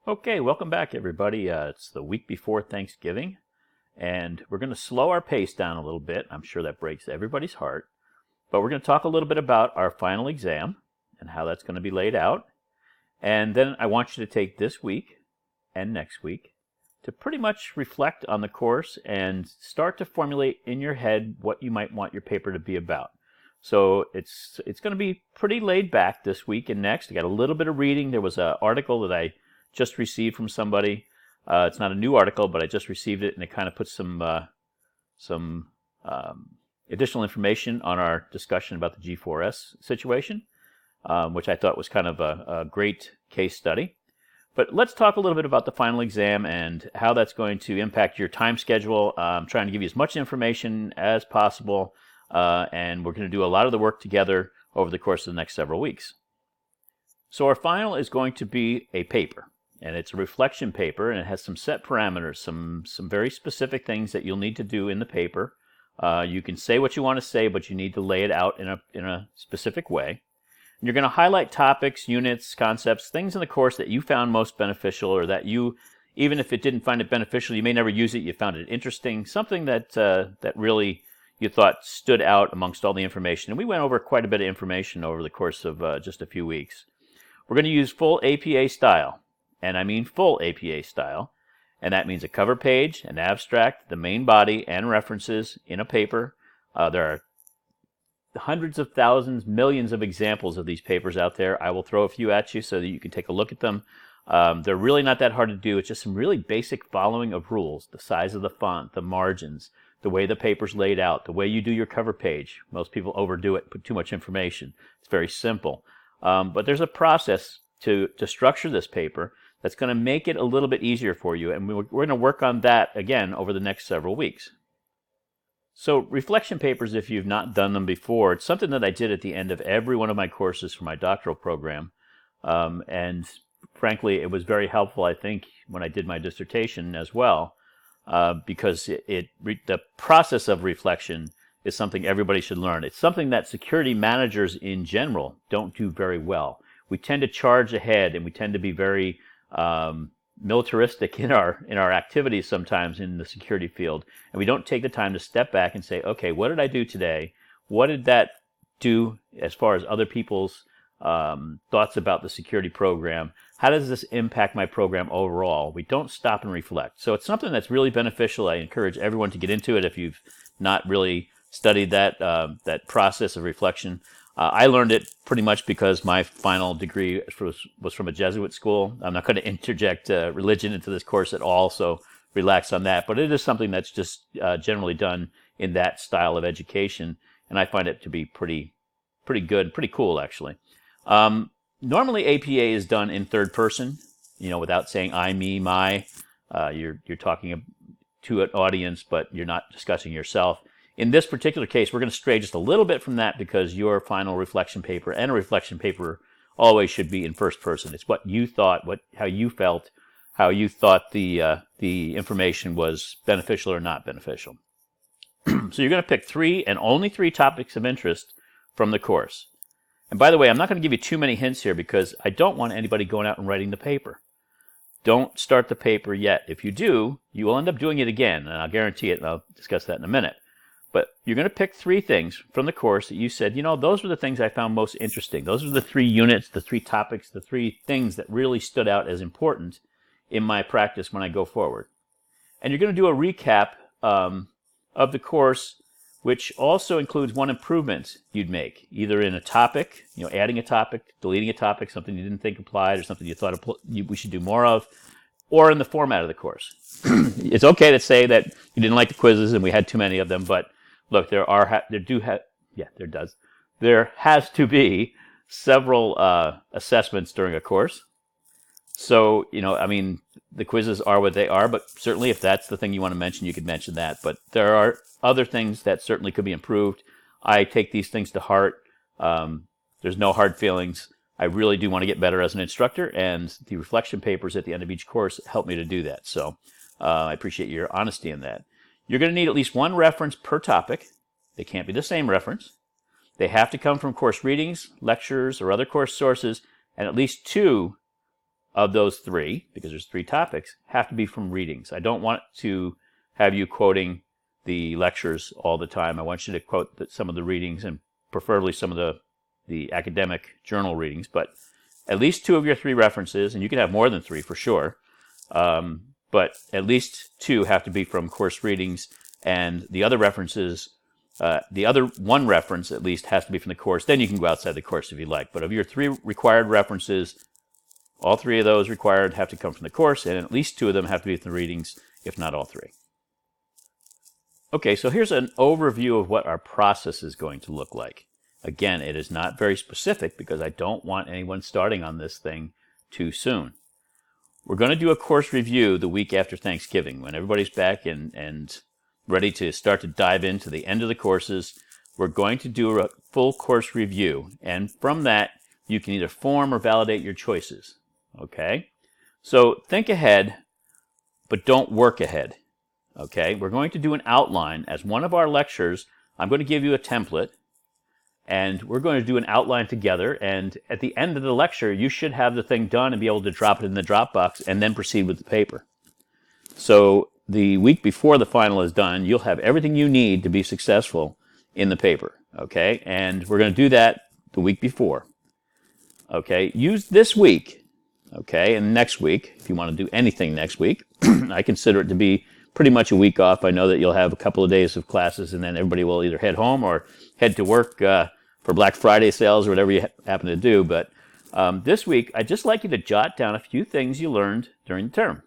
Okay, welcome back everybody. It's the week before Thanksgiving, and we're going to slow our pace down a little bit. I'm sure that breaks everybody's heart, but we're going to talk a little bit about our final exam and how that's going to be laid out. And then I want you to take this week and next week to pretty much reflect on the course and start to formulate in your head what you might want your paper to be about. So it's going to be pretty laid back this week and next. I got a little bit of reading. There was an article that I just received from somebody. It's not a new article, but I just received it, and it kind of puts some additional information on our discussion about the G4S situation, which I thought was kind of a great case study. But let's talk a little bit about the final exam and how that's going to impact your time schedule. I'm trying to give you as much information as possible, and we're going to do a lot of the work together over the course of the next several weeks. So our final is going to be a paper, and it's a reflection paper, and it has some set parameters, some very specific things that you'll need to do in the paper. You can say what you want to say, but you need to lay it out in a specific way. You're going to highlight topics, units, concepts, things in the course that you found most beneficial, or that you, even if it didn't find it beneficial, you may never use it, you found it interesting, something that really you thought stood out amongst all the information. And we went over quite a bit of information over the course of just a few weeks. We're going to use full APA style, and I mean full APA style, and that means a cover page, an abstract, the main body, and references in a paper. There are hundreds of thousands, millions of examples of these papers out there. I will throw a few at you so that you can take a look at them. They're really not that hard to do. It's just some really basic following of rules: the size of the font, the margins, the way the paper's laid out, the way you do your cover page. Most people overdo it, put too much information. It's very simple. But there's a process to structure this paper that's going to make it a little bit easier for you, and we're going to work on that again over the next several weeks. So reflection papers, if you've not done them before, it's something that I did at the end of every one of my courses for my doctoral program. And frankly, it was very helpful, I think, when I did my dissertation as well, because the process of reflection is something everybody should learn. It's something that security managers in general don't do very well. We tend to charge ahead, and we tend to be very militaristic in our activities sometimes in the security field, and we don't take the time to step back and say, okay, what did I do today? What did that do as far as other people's thoughts about the security program? How does this impact my program overall? We don't stop and reflect. So it's something that's really beneficial. I encourage everyone to get into it if you've not really studied that process of reflection. I learned it pretty much because my final degree was from a Jesuit school. I'm not going to interject religion into this course at all, so relax on that. But it is something that's just generally done in that style of education, and I find it to be pretty good, pretty cool actually. Normally APA is done in third person, without saying I, me, my. You're talking to an audience, but you're not discussing yourself. In this particular case, we're going to stray just a little bit from that because your final reflection paper and a reflection paper always should be in first person. It's what you thought, how you felt, how you thought the information was beneficial or not beneficial. So you're going to pick 3 and only 3 topics of interest from the course. And by the way, I'm not going to give you too many hints here because I don't want anybody going out and writing the paper. Don't start the paper yet. If you do, you will end up doing it again, and I'll guarantee it, and I'll discuss that in a minute. But you're going to pick 3 things from the course that you said, those were the things I found most interesting. Those are the 3 units, the 3 topics, the 3 things that really stood out as important in my practice when I go forward. And you're going to do a recap of the course, which also includes one improvement you'd make, either in a topic, adding a topic, deleting a topic, something you didn't think applied or something you thought we should do more of, or in the format of the course. It's okay to say that you didn't like the quizzes and we had too many of them, but look, there has to be several assessments during a course. So, the quizzes are what they are, but certainly if that's the thing you want to mention, you could mention that. But there are other things that certainly could be improved. I take these things to heart. There's no hard feelings. I really do want to get better as an instructor, and the reflection papers at the end of each course help me to do that. So I appreciate your honesty in that. You're going to need at least 1 reference per topic. They can't be the same reference. They have to come from course readings, lectures, or other course sources, and at least 2 of those three, because there's three topics, have to be from readings. I don't want to have you quoting the lectures all the time. I want you to quote some of the readings, and preferably some of the academic journal readings, but at least two of your three references, and you can have more than three for sure, but at least two have to be from course readings, and the other references, the other one reference at least has to be from the course. Then you can go outside the course if you like, but of your three required references, all three of those required have to come from the course, and at least two of them have to be from the readings, if not all three. Okay, so here's an overview of what our process is going to look like. Again, it is not very specific because I don't want anyone starting on this thing too soon. We're going to do a course review the week after Thanksgiving when everybody's back and ready to start to dive into the end of the courses. We're going to do a full course review, and from that you can either form or validate your choices. Okay? So think ahead, but don't work ahead. Okay? We're going to do an outline. As one of our lectures, I'm going to give you a template, and we're going to do an outline together, and at the end of the lecture, you should have the thing done and be able to drop it in the Dropbox and then proceed with the paper. So the week before the final is done, you'll have everything you need to be successful in the paper. Okay? And we're going to do that the week before. Okay? Use this week, okay, and next week, if you want to do anything next week. I consider it to be pretty much a week off. I know that you'll have a couple of days of classes, and then everybody will either head home or head to work for Black Friday sales or whatever you happen to do. But this week, I'd just like you to jot down a few things you learned during the term.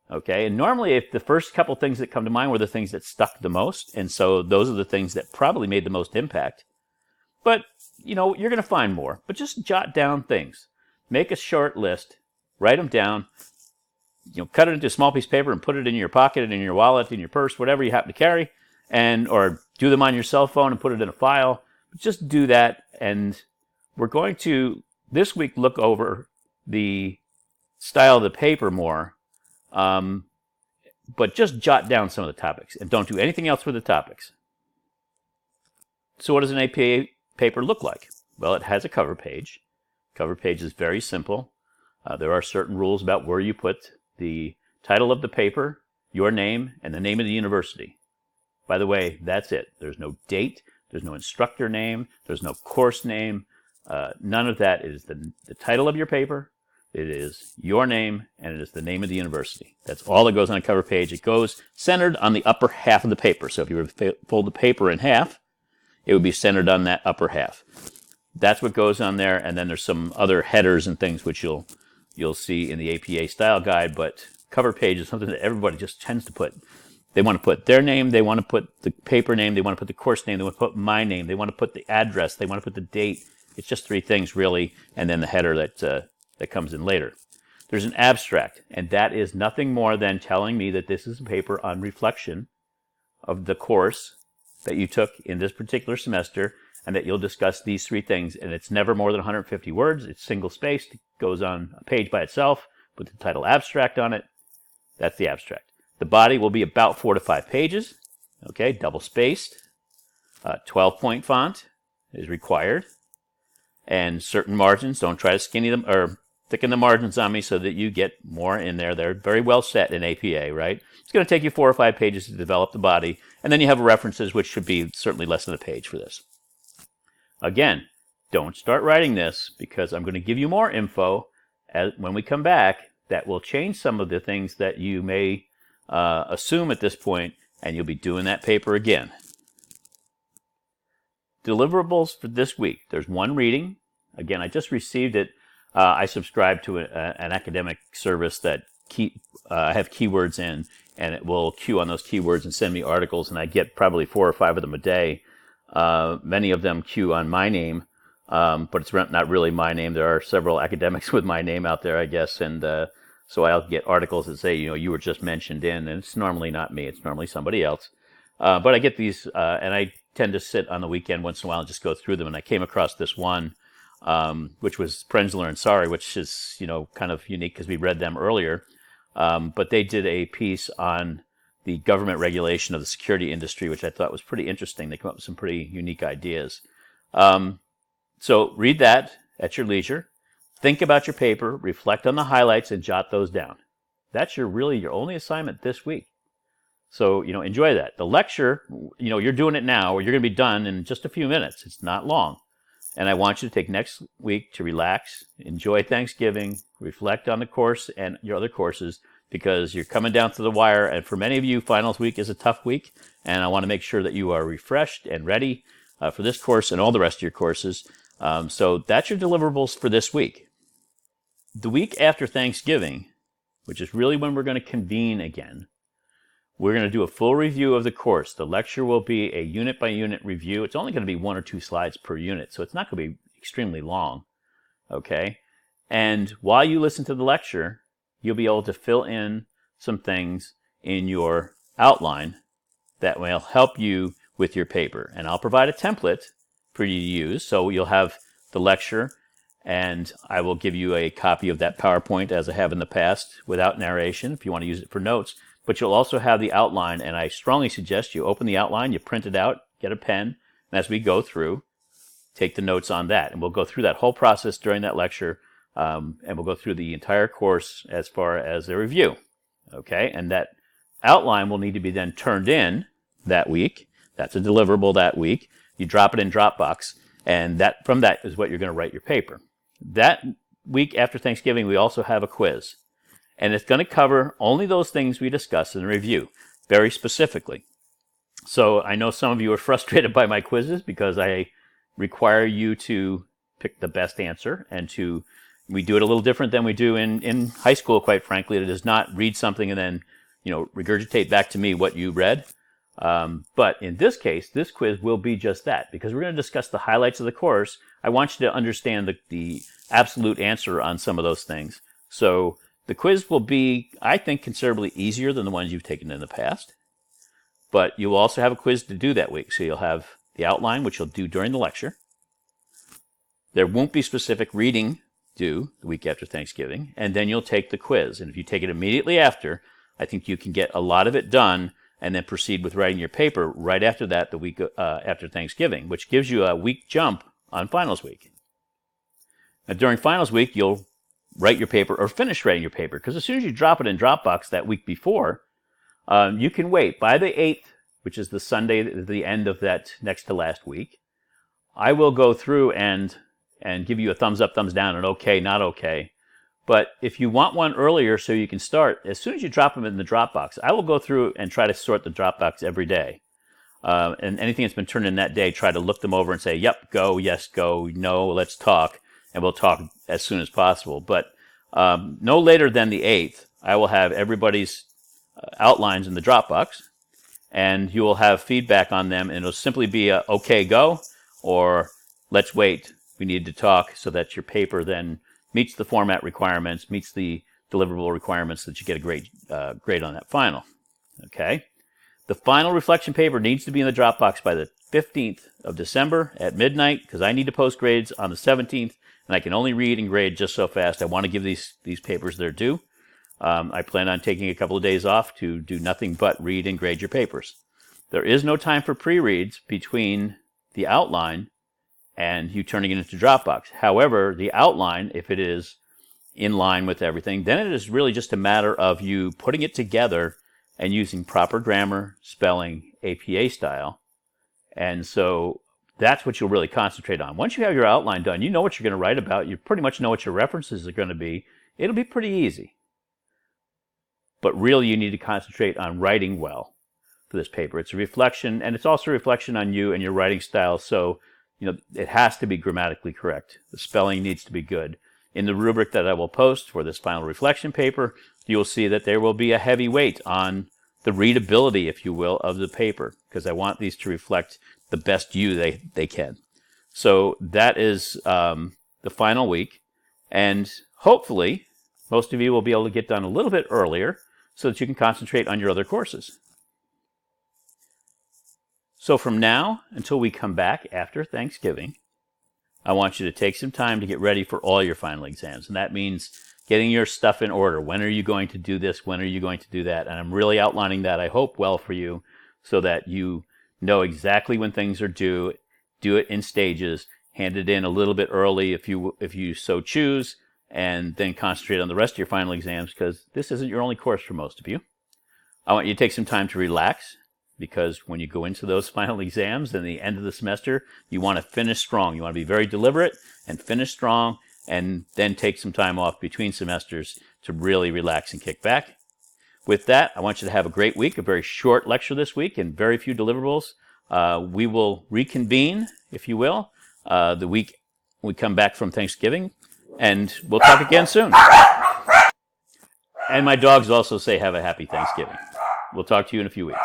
Okay, and normally if the first couple things that come to mind were the things that stuck the most, and so those are the things that probably made the most impact. But, you know, you're going to find more. But just jot down things. Make a short list. Write them down. You know, cut it into a small piece of paper and put it in your pocket, in your wallet, in your purse, whatever you happen to carry, and or do them on your cell phone and put it in a file. Just do that, and we're going to this week look over the style of the paper more, but just jot down some of the topics and don't do anything else with the topics. So what does an APA paper look like? Well, it has a cover page. Cover page is very simple. There are certain rules about where you put the title of the paper, your name, and the name of the university. By the way, that's it. There's no date, there's no instructor name, there's no course name. None of that. It is the title of your paper, it is your name, and it is the name of the university. That's all that goes on a cover page. It goes centered on the upper half of the paper. So if you were to fold the paper in half, it would be centered on that upper half. That's what goes on there, and then there's some other headers and things which you'll see in the APA style guide, but cover page is something that everybody just tends to put. They want to put their name, they want to put the paper name, they want to put the course name, they want to put my name, they want to put the address, they want to put the date. It's just three things really, and then the header that comes in later. There's an abstract, and that is nothing more than telling me that this is a paper on reflection of the course that you took in this particular semester, and that you'll discuss these three things, and it's never more than 150 words. It's single-spaced. It goes on a page by itself. Put the title abstract on it. That's the abstract. The body will be about 4 to 5 pages. Okay, double-spaced. 12-point font is required. And certain margins, don't try to skinny them or thicken the margins on me so that you get more in there. They're very well set in APA, right? It's going to take you 4 or 5 pages to develop the body, and then you have references, which should be certainly less than a page for this. Again, don't start writing this because I'm going to give you more info when we come back that will change some of the things that you may assume at this point, and you'll be doing that paper again. Deliverables for this week. There's one reading. Again, I just received it. I subscribe to an academic service that have keywords in, and it will queue on those keywords and send me articles, and I get probably 4 or 5 of them a day. Many of them queue on my name, but it's not really my name. There are several academics with my name out there, I guess, and so I'll get articles that say, you know, you were just mentioned in, and it's normally not me. It's normally somebody else. But I get these, and I tend to sit on the weekend once in a while and just go through them, and I came across this one, which was Prenzler and Sorry, which is, you know, kind of unique because we read them earlier. But they did a piece on the government regulation of the security industry, which I thought was pretty interesting. They come up with some pretty unique ideas. So read that at your leisure. Think about your paper, reflect on the highlights, and jot those down. That's really your only assignment this week. So, enjoy that. The lecture, you're doing it now, or you're going to be done in just a few minutes. It's not long. And I want you to take next week to relax, enjoy Thanksgiving, reflect on the course and your other courses, because you're coming down to the wire. And for many of you, finals week is a tough week. And I want to make sure that you are refreshed and ready for this course and all the rest of your courses. So that's your deliverables for this week. The week after Thanksgiving, which is really when we're going to convene again, we're going to do a full review of the course. The lecture will be a unit-by-unit review. It's only going to be 1 or 2 slides per unit, so it's not going to be extremely long, okay? And while you listen to the lecture, you'll be able to fill in some things in your outline that will help you with your paper. And I'll provide a template for you to use, so you'll have the lecture, and I will give you a copy of that PowerPoint as I have in the past without narration if you want to use it for notes. But you'll also have the outline, and I strongly suggest you open the outline, you print it out, get a pen, and as we go through, take the notes on that. And we'll go through that whole process during that lecture, and we'll go through the entire course as far as the review. Okay, and that outline will need to be then turned in that week. That's a deliverable that week. You drop it in Dropbox, and from that is what you're going to write your paper. That week after Thanksgiving, we also have a quiz. And it's going to cover only those things we discussed in the review, very specifically. So I know some of you are frustrated by my quizzes because I require you to pick the best answer, and we do it a little different than we do in high school, quite frankly. It is not read something and then regurgitate back to me what you read. But in this case, this quiz will be just that, because we're going to discuss the highlights of the course. I want you to understand the absolute answer on some of those things. So the quiz will be, I think, considerably easier than the ones you've taken in the past. But you will also have a quiz to do that week. So you'll have the outline, which you'll do during the lecture. There won't be specific reading due the week after Thanksgiving. And then you'll take the quiz. And if you take it immediately after, I think you can get a lot of it done and then proceed with writing your paper right after that, the week after Thanksgiving, which gives you a week jump on finals week. Now, during finals week, you'll write your paper or finish writing your paper, because as soon as you drop it in Dropbox that week before, you can wait. By the 8th, which is the Sunday, the end of that next to last week, I will go through and give you a thumbs up, thumbs down, and okay, not okay. But if you want one earlier so you can start, as soon as you drop them in the Dropbox, I will go through and try to sort the Dropbox every day. And anything that's been turned in that day, try to look them over and say, yep, go, yes, go, no, let's talk. And we'll talk as soon as possible. But no later than the 8th, I will have everybody's outlines in the Dropbox, and you will have feedback on them, and it'll simply be a, okay, go, or let's wait, we need to talk, so that your paper then meets the format requirements, meets the deliverable requirements, that you get a great grade on that final. Okay? The final reflection paper needs to be in the Dropbox by the 15th of December at midnight, because I need to post grades on the 17th, and I can only read and grade just so fast. I want to give these papers their due. I plan on taking a couple of days off to do nothing but read and grade your papers. There is no time for pre-reads between the outline and you turning it into Dropbox. However, the outline, if it is in line with everything, then it is really just a matter of you putting it together and using proper grammar, spelling, APA style. And so that's what you'll really concentrate on. Once you have your outline done, you know what you're going to write about. You pretty much know what your references are going to be. It'll be pretty easy. But really, you need to concentrate on writing well for this paper. It's a reflection, and it's also a reflection on you and your writing style. So, it has to be grammatically correct. The spelling needs to be good. In the rubric that I will post for this final reflection paper, you will see that there will be a heavy weight on the readability, if you will, of the paper, because I want these to reflect the best you they can. So that is the final week, and hopefully most of you will be able to get done a little bit earlier so that you can concentrate on your other courses. So from now until we come back after Thanksgiving, I want you to take some time to get ready for all your final exams, and that means getting your stuff in order. When are you going to do this? When are you going to do that? And I'm really outlining that, I hope, well for you, so that you know exactly when things are due. Do it in stages. Hand it in a little bit early if you so choose. and then concentrate on the rest of your final exams, because this isn't your only course for most of you. I want you to take some time to relax, because when you go into those final exams and the end of the semester, you want to finish strong. You want to be very deliberate and finish strong, and then take some time off between semesters to really relax and kick back. With that, I want you to have a great week, a very short lecture this week and very few deliverables. We will reconvene, if you will, the week we come back from Thanksgiving, and we'll talk again soon. And my dogs also say have a happy Thanksgiving. We'll talk to you in a few weeks.